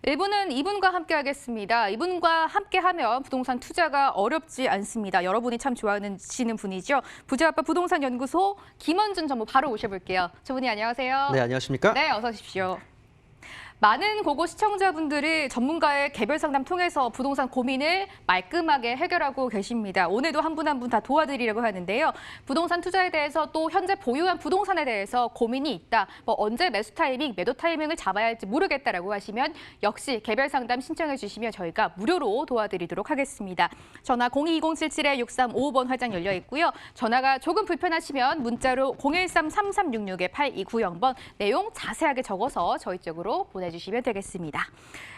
1부는 이분과 함께 하겠습니다. 이분과 함께 하면 부동산 투자가 어렵지 않습니다. 여러분이 참 좋아하시는 분이죠. 부자아빠 부동산 연구소 김원준 전무 바로 모셔볼게요. 저분이 안녕하세요. 네, 안녕하십니까? 네, 어서 오십시오. 많은 고고 시청자분들이 전문가의 개별 상담 통해서 부동산 고민을 말끔하게 해결하고 계십니다. 오늘도 한 분 한 분 다 도와드리려고 하는데요. 부동산 투자에 대해서 또 현재 보유한 부동산에 대해서 고민이 있다. 언제 매수 타이밍, 매도 타이밍을 잡아야 할지 모르겠다라고 하시면 역시 개별 상담 신청해 주시면 저희가 무료로 도와드리도록 하겠습니다. 전화 022077-6355번 활짝 열려 있고요. 전화가 조금 불편하시면 문자로 013-3366-8290번 내용 자세하게 적어서 저희 쪽으로 보내주시면 되겠습니다.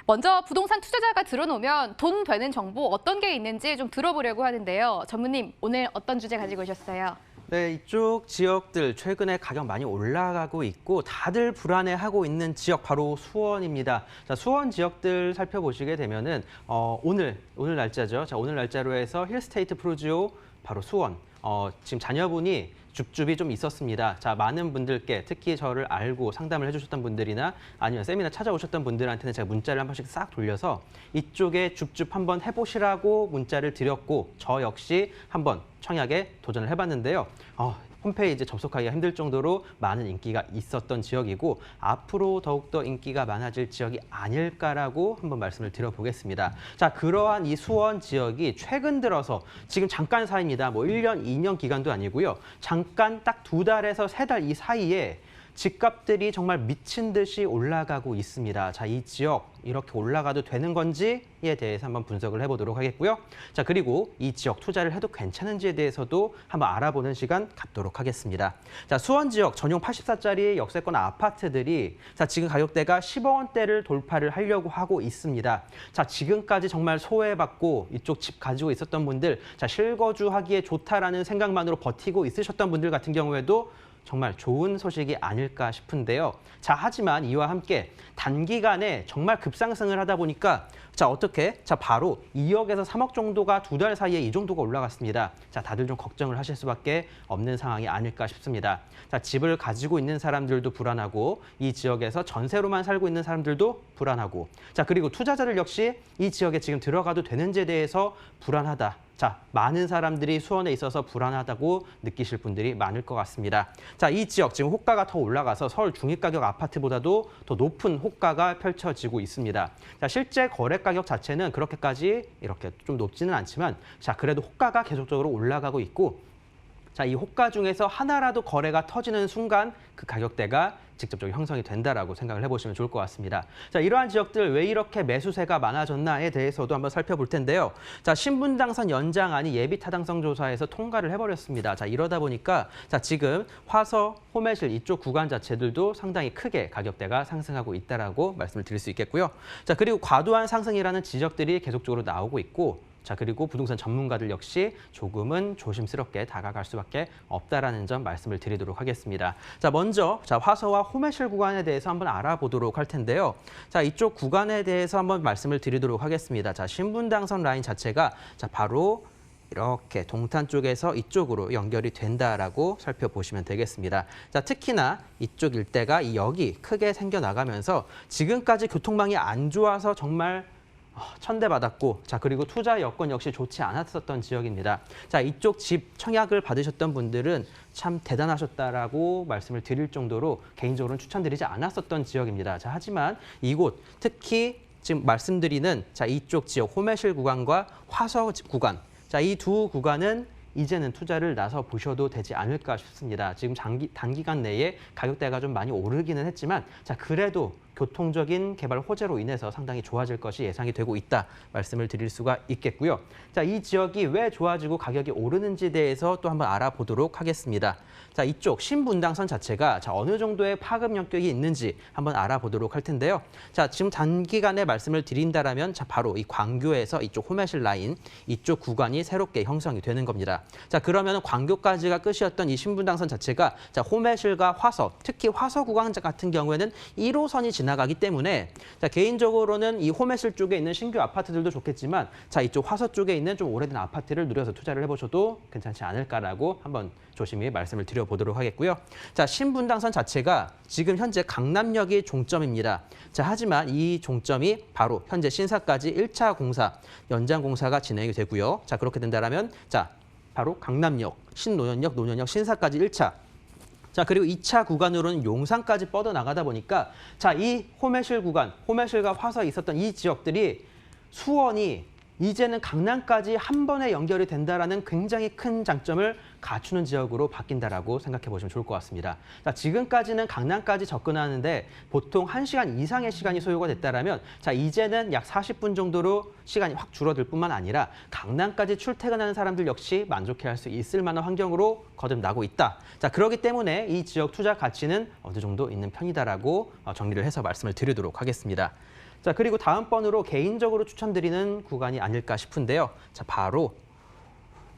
먼저 부동산 투자자가 들어놓으면 돈 되는 정보 어떤 게 있는지 좀 들어보려고 하는데요. 전무님, 오늘 어떤 주제 가지고 오셨어요? 네, 이쪽 지역들 최근에 가격 많이 올라가고 있고 다들 불안해하고 있는 지역 바로 수원입니다. 자, 수원 지역들 살펴보시게 되면은 오늘 날짜죠. 자, 오늘 날짜로 해서 힐스테이트 프루지오 바로 수원. 지금 자녀분이 줍줍이 좀 있었습니다. 자, 많은 분들께 특히 저를 알고 상담을 해주셨던 분들이나 아니면 세미나 찾아오셨던 분들한테는 제가 문자를 한 번씩 싹 돌려서 이쪽에 줍줍 한번 해보시라고 문자를 드렸고 저 역시 한번 청약에 도전을 해봤는데요. 홈페이지 접속하기가 힘들 정도로 많은 인기가 있었던 지역이고 앞으로 더욱더 인기가 많아질 지역이 아닐까라고 한번 말씀을 드려보겠습니다. 자, 그러한 이 수원 지역이 최근 들어서 지금 잠깐 사이입니다. 1년, 2년 기간도 아니고요. 잠깐 딱 2달에서 3달 이 사이에 집값들이 정말 미친 듯이 올라가고 있습니다. 자, 이 지역 이렇게 올라가도 되는 건지에 대해서 한번 분석을 해보도록 하겠고요. 자, 그리고 이 지역 투자를 해도 괜찮은지에 대해서도 한번 알아보는 시간 갖도록 하겠습니다. 자, 수원 지역 전용 84짜리 역세권 아파트들이 자, 지금 가격대가 10억 원대를 돌파를 하려고 하고 있습니다. 자, 지금까지 정말 소외받고 이쪽 집 가지고 있었던 분들, 자, 실거주하기에 좋다라는 생각만으로 버티고 있으셨던 분들 같은 경우에도 정말 좋은 소식이 아닐까 싶은데요. 자, 하지만 이와 함께 단기간에 정말 급상승을 하다 보니까 자, 어떻게? 자, 바로 2억에서 3억 정도가 2달 사이에 이 정도가 올라갔습니다. 자, 다들 좀 걱정을 하실 수밖에 없는 상황이 아닐까 싶습니다. 자, 집을 가지고 있는 사람들도 불안하고 이 지역에서 전세로만 살고 있는 사람들도 불안하고 자, 그리고 투자자들 역시 이 지역에 지금 들어가도 되는지에 대해서 불안하다. 자, 많은 사람들이 수원에 있어서 불안하다고 느끼실 분들이 많을 것 같습니다. 자, 이 지역 지금 호가가 더 올라가서 서울 중위가격 아파트보다도 더 높은 호가가 펼쳐지고 있습니다. 자, 실제 거래 가격 자체는 그렇게까지 이렇게 좀 높지는 않지만 자, 그래도 호가가 계속적으로 올라가고 있고 자, 이 호가 중에서 하나라도 거래가 터지는 순간 그 가격대가 직접적으로 형성이 된다라고 생각을 해보시면 좋을 것 같습니다. 자, 이러한 지역들 왜 이렇게 매수세가 많아졌나에 대해서도 한번 살펴볼 텐데요. 자, 신분당선 연장안이 예비타당성 조사에서 통과를 해버렸습니다. 자, 이러다 보니까 자, 지금 화서, 호매실 이쪽 구간 자체들도 상당히 크게 가격대가 상승하고 있다라고 말씀을 드릴 수 있겠고요. 자, 그리고 과도한 상승이라는 지적들이 계속적으로 나오고 있고 자, 그리고 부동산 전문가들 역시 조금은 조심스럽게 다가갈 수밖에 없다라는 점 말씀을 드리도록 하겠습니다. 자, 먼저 자, 화서와 호매실 구간에 대해서 한번 알아보도록 할 텐데요. 자, 이쪽 구간에 대해서 한번 말씀을 드리도록 하겠습니다. 자, 신분당선 라인 자체가 자, 바로 이렇게 동탄 쪽에서 이쪽으로 연결이 된다라고 살펴보시면 되겠습니다. 자, 특히나 이쪽 일대가 이 역이 크게 생겨나가면서 지금까지 교통망이 안 좋아서 정말 천대받았고 자, 그리고 투자 여건 역시 좋지 않았었던 지역입니다. 자, 이쪽 집 청약을 받으셨던 분들은 참 대단하셨다라고 말씀을 드릴 정도로 개인적으로는 추천드리지 않았었던 지역입니다. 자, 하지만 이곳 특히 지금 말씀드리는 자, 이쪽 지역 호매실 구간과 화서 구간 자, 이 두 구간은 이제는 투자를 나서 보셔도 되지 않을까 싶습니다. 지금 단기간 내에 가격대가 좀 많이 오르기는 했지만 자, 그래도 교통적인 개발 호재로 인해서 상당히 좋아질 것이 예상이 되고 있다 말씀을 드릴 수가 있겠고요. 자, 이 지역이 왜 좋아지고 가격이 오르는지에 대해서 또 한번 알아보도록 하겠습니다. 자, 이쪽 신분당선 자체가 자, 어느 정도의 파급 영역이 있는지 한번 알아보도록 할 텐데요. 자, 지금 단기간에 말씀을 드린다라면 자, 바로 이 광교에서 이쪽 호매실 라인 이쪽 구간이 새롭게 형성이 되는 겁니다. 자, 그러면 광교까지가 끝이었던 이 신분당선 자체가 자, 호매실과 화서, 특히 화서 구간 같은 경우에는 1호선이 지나가기 때문에 자, 개인적으로는 이 호매실 쪽에 있는 신규 아파트들도 좋겠지만 자, 이쪽 화서 쪽에 있는 좀 오래된 아파트를 누려서 투자를 해보셔도 괜찮지 않을까라고 한번 조심히 말씀을 드려 드려보도록 하겠고요. 자, 신분당선 자체가 지금 현재 강남역이 종점입니다. 자, 하지만 이 종점이 바로 현재 신사까지 1차 공사, 연장 공사가 진행이 되고요. 자, 그렇게 된다면 자, 바로 강남역, 신노년역, 노년역, 신사까지 1차. 자, 그리고 2차 구간으로는 용산까지 뻗어나가다 보니까 자, 이 호매실 구간, 호매실과 화서 있었던 이 지역들이 수원이 이제는 강남까지 한 번에 연결이 된다라는 굉장히 큰 장점을 갖추는 지역으로 바뀐다라고 생각해 보시면 좋을 것 같습니다. 자, 지금까지는 강남까지 접근하는데 보통 1시간 이상의 시간이 소요가 됐다라면 자, 이제는 약 40분 정도로 시간이 확 줄어들 뿐만 아니라 강남까지 출퇴근하는 사람들 역시 만족해할 수 있을 만한 환경으로 거듭나고 있다. 자, 그렇기 때문에 이 지역 투자 가치는 어느 정도 있는 편이다라고 정리를 해서 말씀을 드리도록 하겠습니다. 자, 그리고 다음 번으로 개인적으로 추천드리는 구간이 아닐까 싶은데요. 자, 바로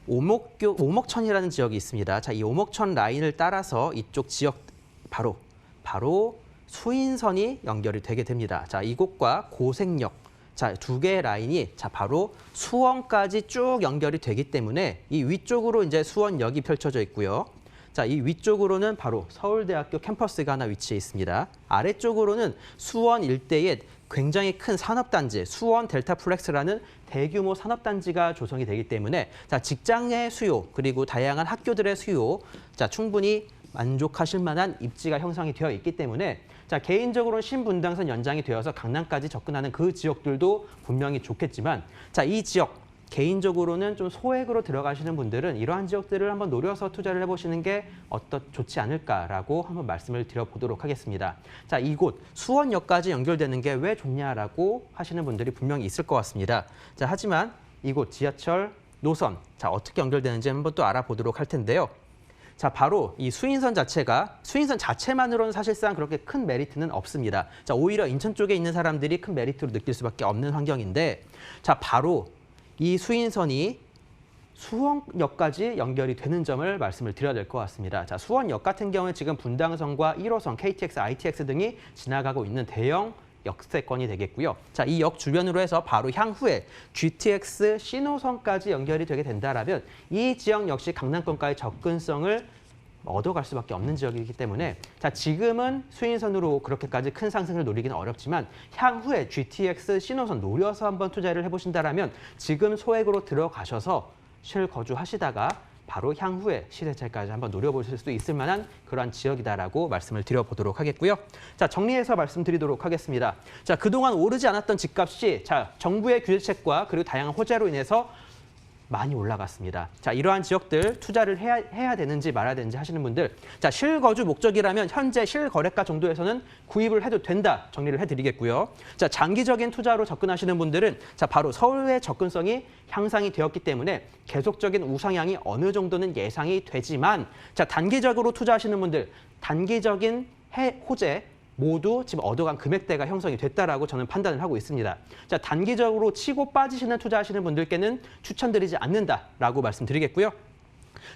오목천이라는 지역이 있습니다. 자, 이 오목천 라인을 따라서 이쪽 지역 바로 수인선이 연결이 되게 됩니다. 자, 이곳과 고색역, 자, 두 개의 라인이 자, 바로 수원까지 쭉 연결이 되기 때문에 이 위쪽으로 이제 수원역이 펼쳐져 있고요. 자, 이 위쪽으로는 바로 서울대학교 캠퍼스가 하나 위치해 있습니다. 아래쪽으로는 수원 일대에 굉장히 큰 산업단지, 수원 델타플렉스라는 대규모 산업단지가 조성이 되기 때문에 자, 직장의 수요, 그리고 다양한 학교들의 수요, 자, 충분히 만족하실 만한 입지가 형성이 되어 있기 때문에 자, 개인적으로는 신분당선 연장이 되어서 강남까지 접근하는 그 지역들도 분명히 좋겠지만 자, 이 지역, 개인적으로는 좀 소액으로 들어가시는 분들은 이러한 지역들을 한번 노려서 투자를 해보시는 게 좋지 않을까라고 한번 말씀을 드려보도록 하겠습니다. 자, 이곳 수원역까지 연결되는 게 왜 좋냐라고 하시는 분들이 분명히 있을 것 같습니다. 자, 하지만 이곳 지하철 노선, 자, 어떻게 연결되는지 한번 또 알아보도록 할 텐데요. 자, 바로 이 수인선 자체만으로는 사실상 그렇게 큰 메리트는 없습니다. 자, 오히려 인천 쪽에 있는 사람들이 큰 메리트로 느낄 수밖에 없는 환경인데 자, 바로 이 수인선이 수원역까지 연결이 되는 점을 말씀을 드려야 될 것 같습니다. 자, 수원역 같은 경우는 지금 분당선과 1호선, KTX, ITX 등이 지나가고 있는 대형 역세권이 되겠고요. 자, 이 역 주변으로 해서 바로 향후에 GTX 신호선까지 연결이 되게 된다라면 이 지역 역시 강남권과의 접근성을 얻어갈 수밖에 없는 지역이기 때문에 자, 지금은 수인선으로 그렇게까지 큰 상승을 노리기는 어렵지만 향후에 GTX 신호선 노려서 한번 투자를 해보신다라면 지금 소액으로 들어가셔서 실거주하시다가 바로 향후에 시세 차익까지 한번 노려보실 수 있을 만한 그러한 지역이다라고 말씀을 드려보도록 하겠고요. 자, 정리해서 말씀드리도록 하겠습니다. 자, 그동안 오르지 않았던 집값이 자, 정부의 규제책과 그리고 다양한 호재로 인해서 많이 올라갔습니다. 자, 이러한 지역들 투자를 해야 되는지 말아야 되는지 하시는 분들, 자, 실거주 목적이라면 현재 실거래가 정도에서는 구입을 해도 된다 정리를 해드리겠고요. 자, 장기적인 투자로 접근하시는 분들은 자, 바로 서울의 접근성이 향상이 되었기 때문에 계속적인 우상향이 어느 정도는 예상이 되지만 자, 단기적으로 투자하시는 분들, 단기적인 호재 모두 지금 얻어간 금액대가 형성이 됐다라고 저는 판단을 하고 있습니다. 자, 단기적으로 치고 빠지시는 투자하시는 분들께는 추천드리지 않는다라고 말씀드리겠고요.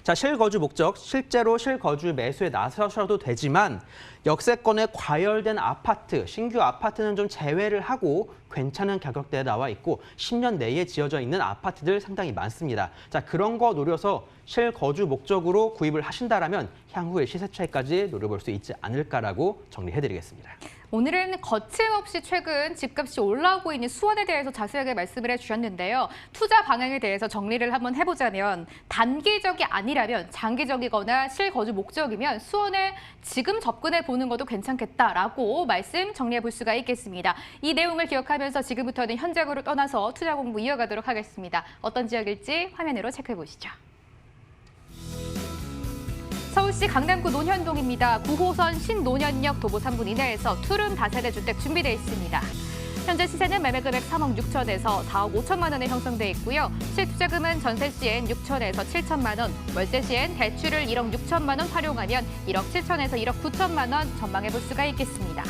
자, 실거주 목적, 실제로 실거주 매수에 나서셔도 되지만 역세권에 과열된 아파트, 신규 아파트는 좀 제외를 하고 괜찮은 가격대에 나와 있고 10년 내에 지어져 있는 아파트들 상당히 많습니다. 자, 그런 거 노려서 실거주 목적으로 구입을 하신다라면 향후에 시세 차익까지 노려볼 수 있지 않을까라고 정리해드리겠습니다. 오늘은 거침없이 최근 집값이 올라오고 있는 수원에 대해서 자세하게 말씀을 해주셨는데요. 투자 방향에 대해서 정리를 한번 해보자면 단기적이 아니라면 장기적이거나 실거주 목적이면 수원에 지금 접근해 보는 것도 괜찮겠다라고 말씀 정리해 볼 수가 있겠습니다. 이 내용을 기억하면서 지금부터는 현장으로 떠나서 투자 공부 이어가도록 하겠습니다. 어떤 지역일지 화면으로 체크해 보시죠. 서울시 강남구 논현동입니다. 9호선 신논현역 도보 3분 이내에서 투룸 다세대 주택 준비되어 있습니다. 현재 시세는 매매금액 3억 6천에서 4억 5천만 원에 형성돼 있고요. 실투자금은 전세 시엔 6천에서 7천만 원, 월세 시엔 대출을 1억 6천만 원 활용하면 1억 7천에서 1억 9천만 원 전망해 볼 수가 있겠습니다.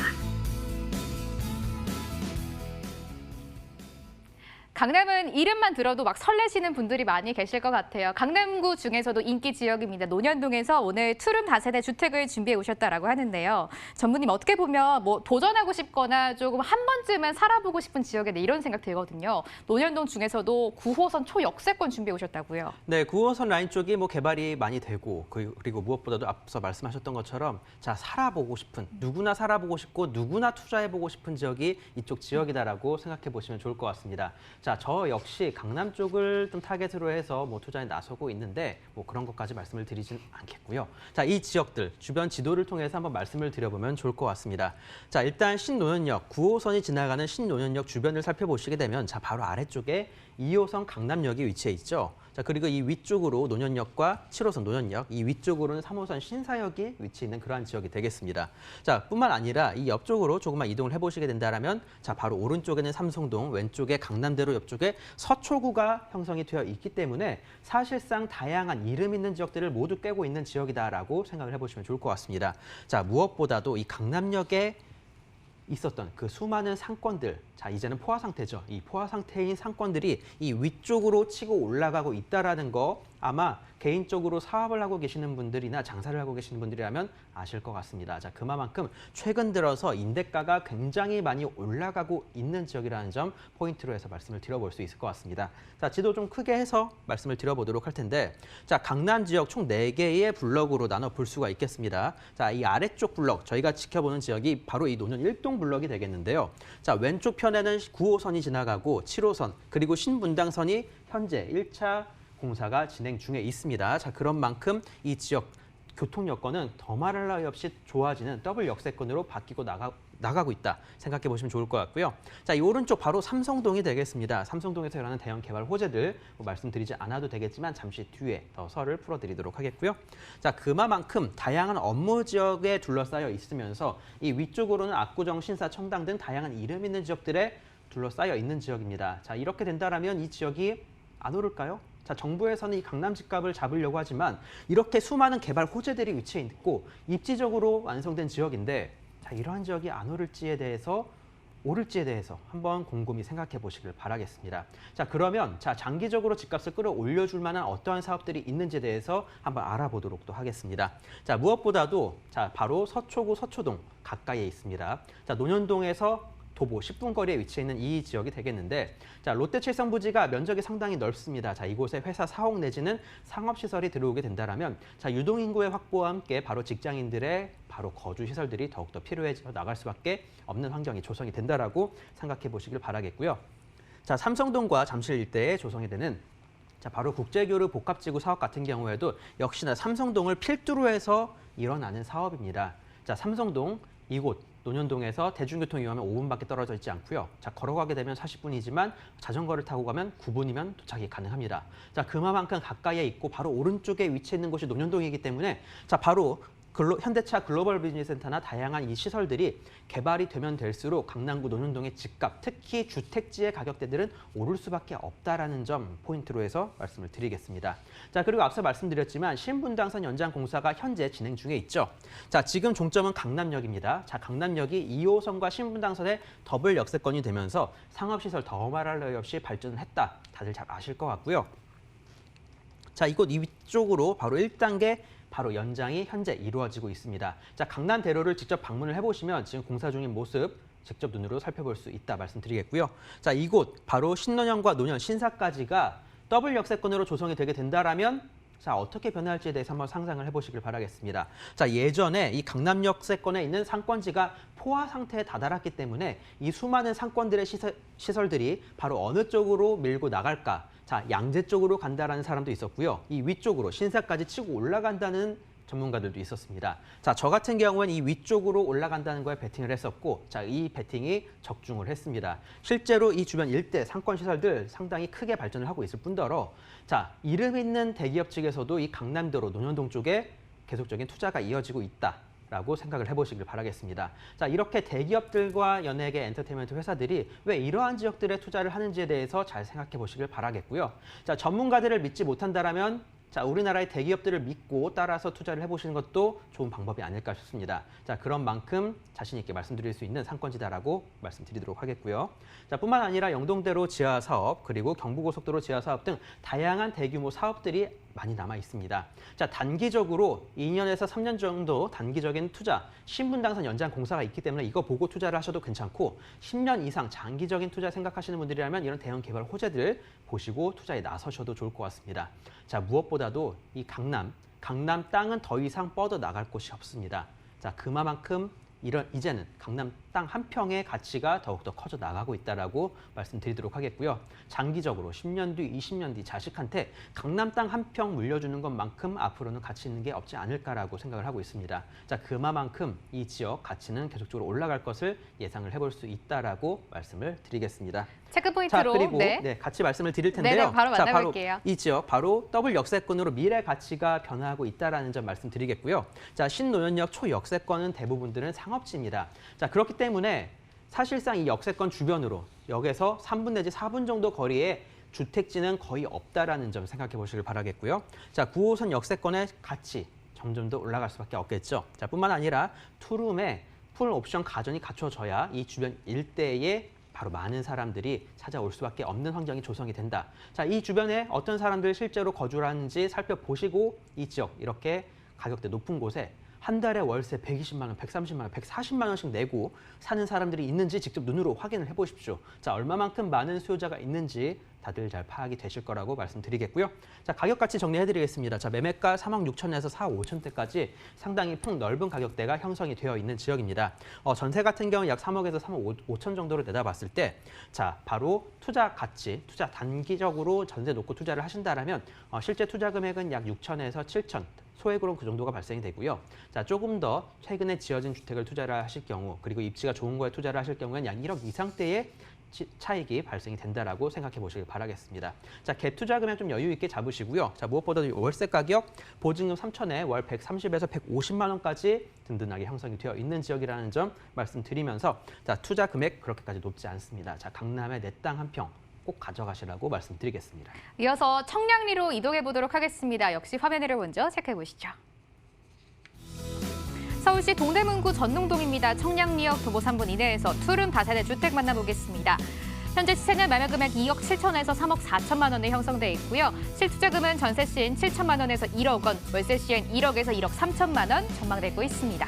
강남은 이름만 들어도 막 설레시는 분들이 많이 계실 것 같아요. 강남구 중에서도 인기 지역입니다. 논현동에서 오늘 투룸 다세대 주택을 준비해 오셨다라고 하는데요. 전무님 어떻게 보면 뭐 도전하고 싶거나 조금 한 번쯤은 살아보고 싶은 지역에 이런 생각 들거든요. 논현동 중에서도 9호선 초역세권 준비해 오셨다고요. 네, 9호선 라인 쪽이 뭐 개발이 많이 되고 그리고 무엇보다도 앞서 말씀하셨던 것처럼 자 살아보고 싶은 누구나 살아보고 싶고 누구나 투자해보고 싶은 지역이 이쪽 지역이다라고 생각해 보시면 좋을 것 같습니다. 자, 저 역시 강남 쪽을 좀 타겟으로 해서 뭐 투자에 나서고 있는데 뭐 그런 것까지 말씀을 드리진 않겠고요. 자, 이 지역들 주변 지도를 통해서 한번 말씀을 드려보면 좋을 것 같습니다. 자, 일단 신논현역 9호선이 지나가는 신논현역 주변을 살펴보시게 되면 자, 바로 아래쪽에 2호선 강남역이 위치해 있죠. 자, 그리고 이 위쪽으로 논현역과 7호선 논현역, 이 위쪽으로는 3호선 신사역이 위치해 있는 그러한 지역이 되겠습니다. 자, 뿐만 아니라 이 옆쪽으로 조금만 이동을 해보시게 된다면 자, 바로 오른쪽에는 삼성동, 왼쪽에 강남대로 옆쪽에 서초구가 형성이 되어 있기 때문에 사실상 다양한 이름 있는 지역들을 모두 꿰고 있는 지역이다라고 생각을 해보시면 좋을 것 같습니다. 자, 무엇보다도 이 강남역에 있었던 그 수많은 상권들, 자 이제는 포화 상태죠. 이 포화 상태인 상권들이 이 위쪽으로 치고 올라가고 있다라는 거 아마 개인적으로 사업을 하고 계시는 분들이나 장사를 하고 계시는 분들이라면 아실 것 같습니다. 자, 그만큼 최근 들어서 임대가가 굉장히 많이 올라가고 있는 지역이라는 점 포인트로 해서 말씀을 드려볼 수 있을 것 같습니다. 자, 지도 좀 크게 해서 말씀을 드려보도록 할 텐데 자, 강남 지역 총 4개의 블럭으로 나눠 볼 수가 있겠습니다. 자, 이 아래쪽 블럭, 저희가 지켜보는 지역이 바로 이 논현 1동 블럭이 되겠는데요. 자, 왼쪽 편에는 9호선이 지나가고 7호선, 그리고 신분당선이 현재 1차 공사가 진행 중에 있습니다. 자, 그런 만큼 이 지역 교통 여건은 더 말할 나위 없이 좋아지는 더블 역세권으로 바뀌고 나가고 있다 생각해 보시면 좋을 것 같고요. 자, 이 오른쪽 바로 삼성동이 되겠습니다. 삼성동에서 일어나는 대형 개발 호재들 뭐 말씀드리지 않아도 되겠지만 잠시 뒤에 더 설을 풀어드리도록 하겠고요. 자, 그만큼 다양한 업무 지역에 둘러싸여 있으면서 이 위쪽으로는 압구정, 신사, 청담 등 다양한 이름 있는 지역들에 둘러싸여 있는 지역입니다. 자, 이렇게 된다면 이 지역이 안 오를까요? 자, 정부에서는 이 강남 집값을 잡으려고 하지만 이렇게 수많은 개발 호재들이 위치해 있고 입지적으로 완성된 지역인데 자, 이러한 지역이 안 오를지에 대해서 한번 곰곰이 생각해 보시길 바라겠습니다. 자, 그러면 자, 장기적으로 집값을 끌어올려줄 만한 어떠한 사업들이 있는지에 대해서 한번 알아보도록 또 하겠습니다. 자, 무엇보다도 자, 바로 서초구 서초동 가까이에 있습니다. 자, 논현동에서 도보 10분 거리에 위치해 있는 이 지역이 되겠는데 자, 롯데 칠성 부지가 면적이 상당히 넓습니다. 자, 이곳에 회사 사옥 내지는 상업시설이 들어오게 된다면 자, 유동인구의 확보와 함께 바로 직장인들의 바로 거주시설들이 더욱더 필요해져 나갈 수밖에 없는 환경이 조성이 된다라고 생각해 보시길 바라겠고요. 자, 삼성동과 잠실 일대에 조성이 되는 자, 바로 국제교류 복합지구 사업 같은 경우에도 역시나 삼성동을 필두로 해서 일어나는 사업입니다. 자, 삼성동 이곳 논현동에서 대중교통 이용하면 5분밖에 떨어져 있지 않고요. 자, 걸어가게 되면 40분이지만 자전거를 타고 가면 9분이면 도착이 가능합니다. 자, 그만큼 가까이에 있고 바로 오른쪽에 위치해 있는 곳이 논현동이기 때문에 자, 바로 현대차 글로벌 비즈니스 센터나 다양한 이 시설들이 개발이 되면 될수록 강남구 논현동의 집값, 특히 주택지의 가격대들은 오를 수밖에 없다라는 점 포인트로 해서 말씀을 드리겠습니다. 자, 그리고 앞서 말씀드렸지만 신분당선 연장 공사가 현재 진행 중에 있죠. 자, 지금 종점은 강남역입니다. 자, 강남역이 2호선과 신분당선의 더블 역세권이 되면서 상업시설 더 말할 나위 없이 발전을 했다. 다들 잘 아실 것 같고요. 자, 이곳 위쪽으로 바로 1단계 바로 연장이 현재 이루어지고 있습니다. 자, 강남대로를 직접 방문을 해보시면 지금 공사 중인 모습 직접 눈으로 살펴볼 수 있다 말씀드리겠고요. 자, 이곳 바로 신논현과 논현, 신사까지가 더블 역세권으로 조성이 되게 된다라면 자, 어떻게 변할지에 대해서 한번 상상을 해보시길 바라겠습니다. 자, 예전에 이 강남역세권에 있는 상권지가 포화 상태에 다다랐기 때문에 이 수많은 상권들의 시설들이 바로 어느 쪽으로 밀고 나갈까? 자, 양재 쪽으로 간다라는 사람도 있었고요. 이 위쪽으로 신사까지 치고 올라간다는 전문가들도 있었습니다. 자, 저 같은 경우는 이 위쪽으로 올라간다는 거에 베팅을 했었고, 자, 이 베팅이 적중을 했습니다. 실제로 이 주변 일대 상권 시설들 상당히 크게 발전을 하고 있을 뿐더러, 자, 이름 있는 대기업 측에서도 이 강남도로 논현동 쪽에 계속적인 투자가 이어지고 있다라고 생각을 해보시길 바라겠습니다. 자, 이렇게 대기업들과 연예계 엔터테인먼트 회사들이 왜 이러한 지역들에 투자를 하는지에 대해서 잘 생각해 보시길 바라겠고요. 자, 전문가들을 믿지 못한다라면 자, 우리나라의 대기업들을 믿고 따라서 투자를 해보시는 것도 좋은 방법이 아닐까 싶습니다. 자, 그런 만큼 자신 있게 말씀드릴 수 있는 상권지다라고 말씀드리도록 하겠고요. 자, 뿐만 아니라 영동대로 지하 사업, 그리고 경부고속도로 지하 사업 등 다양한 대규모 사업들이 많이 남아 있습니다. 자, 단기적으로 2년에서 3년 정도 단기적인 투자, 신분당선 연장 공사가 있기 때문에 이거 보고 투자를 하셔도 괜찮고 10년 이상 장기적인 투자 생각하시는 분들이라면 이런 대형 개발 호재들 보시고 투자에 나서셔도 좋을 것 같습니다. 자, 무엇보다도 이 강남 땅은 더 이상 뻗어 나갈 곳이 없습니다. 자, 그만큼 이제는 강남 땅 한 평의 가치가 더욱더 커져 나가고 있다라고 말씀드리도록 하겠고요. 장기적으로 10년 뒤, 20년 뒤 자식한테 강남 땅 한 평 물려주는 것만큼 앞으로는 가치 있는 게 없지 않을까라고 생각을 하고 있습니다. 자, 그만큼 이 지역 가치는 계속적으로 올라갈 것을 예상을 해볼 수 있다라고 말씀을 드리겠습니다. 체크 포인트로 자, 그리고 같이 말씀을 드릴 텐데요. 네네, 바로 자, 만나볼게요. 바로 이 지역, 바로 더블 역세권으로 미래 가치가 변화하고 있다라는 점 말씀드리겠고요. 자, 신노현역 초역세권은 대부분들은 상업지입니다. 자, 그렇기 때문에 사실상 이 역세권 주변으로 역에서 3분 내지 4분 정도 거리에 주택지는 거의 없다라는 점 생각해 보시길 바라겠고요. 자, 9호선 역세권의 가치 점점 더 올라갈 수밖에 없겠죠. 자, 뿐만 아니라 투룸에 풀 옵션 가전이 갖춰져야 이 주변 일대에 바로 많은 사람들이 찾아올 수밖에 없는 환경이 조성이 된다. 자, 이 주변에 어떤 사람들이 실제로 거주를 하는지 살펴보시고 이 지역 이렇게 가격대 높은 곳에 한 달에 월세 120만 원, 130만 원, 140만 원씩 내고 사는 사람들이 있는지 직접 눈으로 확인을 해보십시오. 자, 얼마만큼 많은 수요자가 있는지 다들 잘 파악이 되실 거라고 말씀드리겠고요. 자, 가격같이 정리해드리겠습니다. 자, 매매가 3억 6천에서 4억 5천대까지 상당히 폭넓은 가격대가 형성이 되어 있는 지역입니다. 전세 같은 경우 약 3억에서 3억 5천 정도로 내다봤을 때, 자, 바로 투자 가치, 투자 단기적으로 전세 놓고 투자를 하신다라면 실제 투자 금액은 약 6천에서 7천. 소액으로 그 정도가 발생이 되고요. 자, 조금 더 최근에 지어진 주택을 투자를 하실 경우, 그리고 입지가 좋은 거에 투자를 하실 경우에는 약 1억 이상대의 차익이 발생이 된다라고 생각해 보시길 바라겠습니다. 자, 갭 투자 금액 좀 여유 있게 잡으시고요. 자, 무엇보다도 월세 가격 보증금 3천에 월 130에서 150만 원까지 든든하게 형성이 되어 있는 지역이라는 점 말씀드리면서, 자, 투자 금액 그렇게까지 높지 않습니다. 자, 강남의 내 땅 한 평 꼭 가져가시라고 말씀드리겠습니다. 이어서 청량리로 이동해 보도록 하겠습니다. 역시 화면을 먼저 체크해 보시죠. 서울시 동대문구 전농동입니다. 청량리역 도보 3분 이내에서 투룸 다세대 주택 만나보겠습니다. 현재 시세는 매매 금액 2억 7천에서 3억 4천만 원에 형성돼 있고요. 실투자금은 전세 시엔 7천만 원에서 1억 원, 월세 시엔 1억에서 1억 3천만 원 전망되고 있습니다.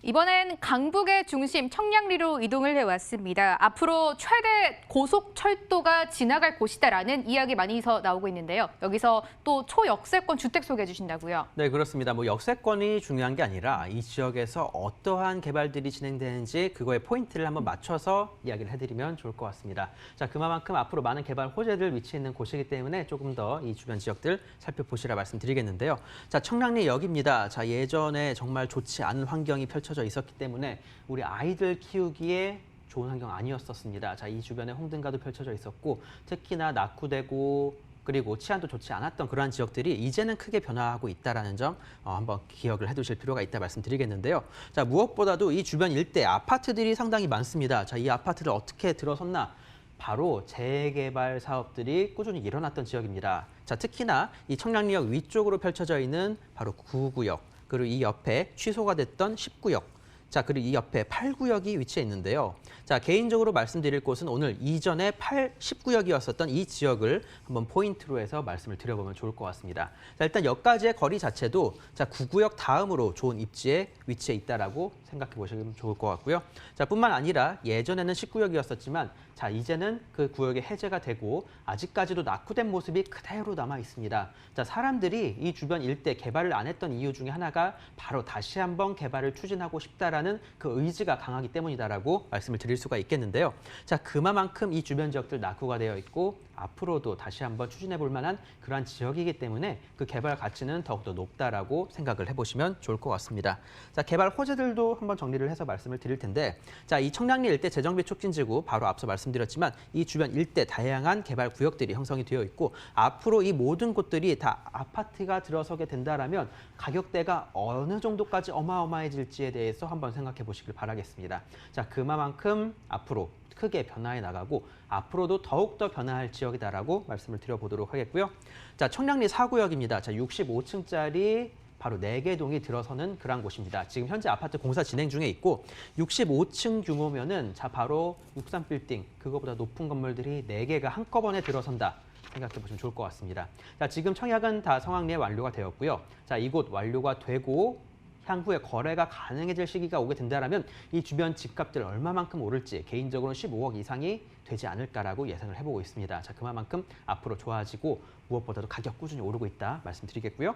이번엔 강북의 중심 청량리로 이동을 해왔습니다. 앞으로 최대 고속철도가 지나갈 곳이다라는 이야기 많이 나오고 있는데요. 여기서 또 초역세권 주택 소개해 주신다고요? 네, 그렇습니다. 역세권이 중요한 게 아니라 이 지역에서 어떠한 개발들이 진행되는지 그거에 포인트를 한번 맞춰서 이야기를 해드리면 좋을 것 같습니다. 자, 그만큼 앞으로 많은 개발 호재들 위치해 있는 곳이기 때문에 조금 더 이 주변 지역들 살펴보시라 말씀드리겠는데요. 자, 청량리역입니다. 자, 예전에 정말 좋지 않은 환경이 펼쳐져 있었기 때문에 우리 아이들 키우기에 좋은 환경 아니었었습니다. 자, 이 주변에 홍등가도 펼쳐져 있었고 특히나 낙후되고 그리고 치안도 좋지 않았던 그러한 지역들이 이제는 크게 변화하고 있다는 점 한번 기억을 해두실 필요가 있다 말씀드리겠는데요. 자, 무엇보다도 이 주변 일대 아파트들이 상당히 많습니다. 자, 이 아파트를 어떻게 들어섰나? 바로 재개발 사업들이 꾸준히 일어났던 지역입니다. 자, 특히나 이 청량리역 위쪽으로 펼쳐져 있는 바로 9구역, 그리고 이 옆에 취소가 됐던 10구역, 자, 그리고 이 옆에 8구역이 위치해 있는데요. 자, 개인적으로 말씀드릴 곳은 오늘 이전에 10구역이었었던 이 지역을 한번 포인트로 해서 말씀을 드려보면 좋을 것 같습니다. 자, 일단 여기까지의 거리 자체도 자, 9구역 다음으로 좋은 입지에 위치해 있다라고 생각해 보시면 좋을 것 같고요. 자, 뿐만 아니라 예전에는 10구역이었었지만 자, 이제는 그 구역이 해제가 되고 아직까지도 낙후된 모습이 그대로 남아 있습니다. 자, 사람들이 이 주변 일대 개발을 안 했던 이유 중에 하나가 바로 다시 한번 개발을 추진하고 싶다라는 그 의지가 강하기 때문이다라고 말씀을 드릴 수가 있겠는데요. 자, 그만큼 이 주변 지역들 낙후가 되어 있고 앞으로도 다시 한번 추진해 볼 만한 그러한 지역이기 때문에 그 개발 가치는 더욱더 높다라고 생각을 해보시면 좋을 것 같습니다. 자, 개발 호재들도 한번 정리를 해서 말씀을 드릴 텐데, 자, 이 청량리 일대 재정비 촉진지구 바로 앞서 말씀드린 말씀드렸지만 이 주변 일대 다양한 개발 구역들이 형성이 되어 있고 앞으로 이 모든 곳들이 다 아파트가 들어서게 된다라면 가격대가 어느 정도까지 어마어마해질지에 대해서 한번 생각해 보시길 바라겠습니다. 자, 그만큼 앞으로 크게 변화해 나가고 앞으로도 더욱더 변화할 지역이다라고 말씀을 드려보도록 하겠고요. 자, 청량리 4구역입니다. 자, 65층짜리 바로 4개 동이 들어서는 그런 곳입니다. 지금 현재 아파트 공사 진행 중에 있고 65층 규모면은 자 바로 63빌딩 그거보다 높은 건물들이 4개가 한꺼번에 들어선다. 생각해 보시면 좋을 것 같습니다. 자, 지금 청약은 다 성황리에 완료가 되었고요. 자, 이곳 완료가 되고 향후에 거래가 가능해질 시기가 오게 된다면 이 주변 집값들 얼마만큼 오를지 개인적으로는 15억 이상이 되지 않을까라고 예상을 해보고 있습니다. 자, 그만큼 앞으로 좋아지고 무엇보다도 가격 꾸준히 오르고 있다 말씀드리겠고요.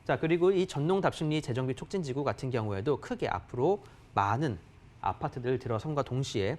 자, 그리고 이 전농답심리 재정비 촉진지구 같은 경우에도 크게 앞으로 많은 아파트들 들어선과 동시에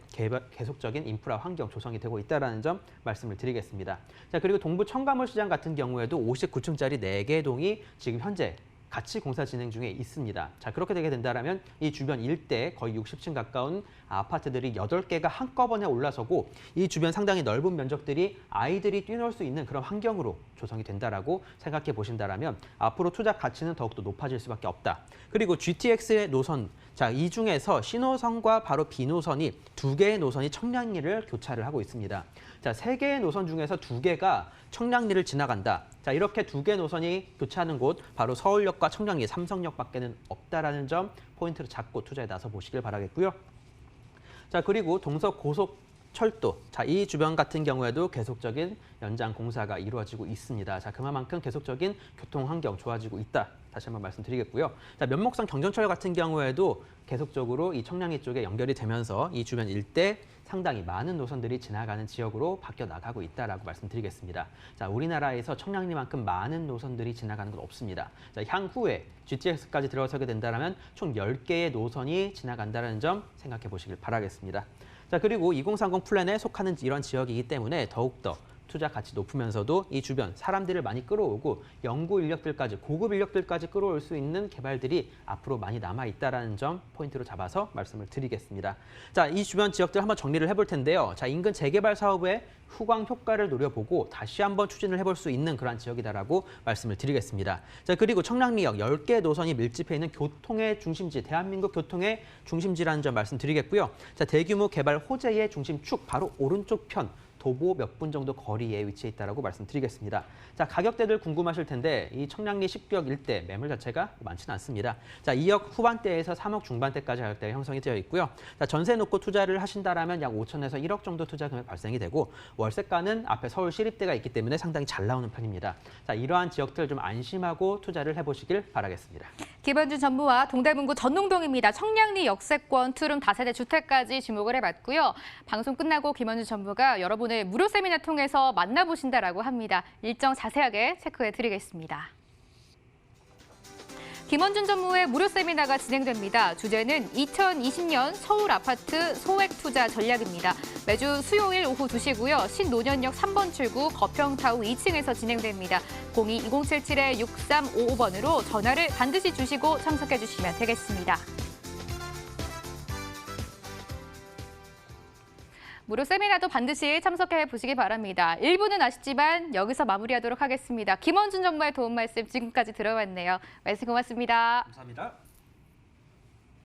계속적인 인프라 환경 조성이 되고 있다는 점 말씀을 드리겠습니다. 자, 그리고 동부 청가물시장 같은 경우에도 59층짜리 4개 동이 지금 현재 같이 공사 진행 중에 있습니다. 자, 그렇게 되게 된다면 이 주변 일대 거의 60층 가까운 아파트들이 8개가 한꺼번에 올라서고 이 주변 상당히 넓은 면적들이 아이들이 뛰놀 수 있는 그런 환경으로 조성이 된다라고 생각해 보신다면 앞으로 투자 가치는 더욱더 높아질 수밖에 없다. 그리고 GTX의 노선, 자, 이 중에서 신호선과 바로 B노선이 2개의 노선이 청량리를 교차를 하고 있습니다. 자, 3개의 노선 중에서 2개가 청량리를 지나간다. 자, 이렇게 2개 노선이 교차하는 곳 바로 서울역과 청량리, 삼성역밖에는 없다라는 점 포인트로 잡고 투자에 나서 보시길 바라겠고요. 자, 그리고 동서고속철도, 자, 이 주변 같은 경우에도 계속적인 연장 공사가 이루어지고 있습니다. 자, 그만큼 계속적인 교통 환경 좋아지고 있다. 다시 한번 말씀드리겠고요. 자, 면목산 경전철 같은 경우에도 계속적으로 이 청량리 쪽에 연결이 되면서 이 주변 일대 상당히 많은 노선들이 지나가는 지역으로 바뀌어 나가고 있다라고 말씀드리겠습니다. 자, 우리나라에서 청량리만큼 많은 노선들이 지나가는 건 없습니다. 자, 향후에 GTX까지 들어서게 된다면 총 10개의 노선이 지나간다는 점 생각해 보시길 바라겠습니다. 자, 그리고 2030 플랜에 속하는 이런 지역이기 때문에 더욱더 투자 가치 높으면서도 이 주변 사람들을 많이 끌어오고 연구 인력들까지 고급 인력들까지 끌어올 수 있는 개발들이 앞으로 많이 남아 있다라는 점 포인트로 잡아서 말씀을 드리겠습니다. 자, 이 주변 지역들 한번 정리를 해볼 텐데요. 자, 인근 재개발 사업의 후광 효과를 노려보고 다시 한번 추진을 해볼 수 있는 그러한 지역이다라고 말씀을 드리겠습니다. 자, 그리고 청량리역 10개 노선이 밀집해 있는 교통의 중심지, 대한민국 교통의 중심지라는 점 말씀드리겠고요. 자, 대규모 개발 호재의 중심축 바로 오른쪽 편 도보 몇 분 정도 거리에 위치해 있다라고 말씀드리겠습니다. 자, 가격대들 궁금하실 텐데 이 청량리 10구역 일대 매물 자체가 많지는 않습니다. 자, 2억 후반대에서 3억 중반대까지 가격대가 형성이 되어 있고요. 자, 전세 놓고 투자를 하신다라면 약 5천에서 1억 정도 투자 금액 발생이 되고 월세가는 앞에 서울 시립대가 있기 때문에 상당히 잘 나오는 편입니다. 자, 이러한 지역들 좀 안심하고 투자를 해보시길 바라겠습니다. 김원준 전무와 동대문구 전농동입니다. 청량리 역세권, 투룸 다세대 주택까지 주목을 해봤고요. 방송 끝나고 김원준 전무가 여러분을 무료 세미나 통해서 만나보신다라고 합니다. 일정 자세하게 체크해드리겠습니다. 김원준 전무의 무료 세미나가 진행됩니다. 주제는 2020년 서울 아파트 소액 투자 전략입니다. 매주 수요일 오후 2시고요. 신노년역 3번 출구 거평타워 2층에서 진행됩니다. 02-2077-6355번으로 전화를 반드시 주시고 참석해 주시면 되겠습니다. 무료 세미나도 반드시 참석해 보시기 바랍니다. 1부는 아쉽지만 여기서 마무리하도록 하겠습니다. 김원준 전무의 도움 말씀 지금까지 들어왔네요. 말씀 고맙습니다. 감사합니다.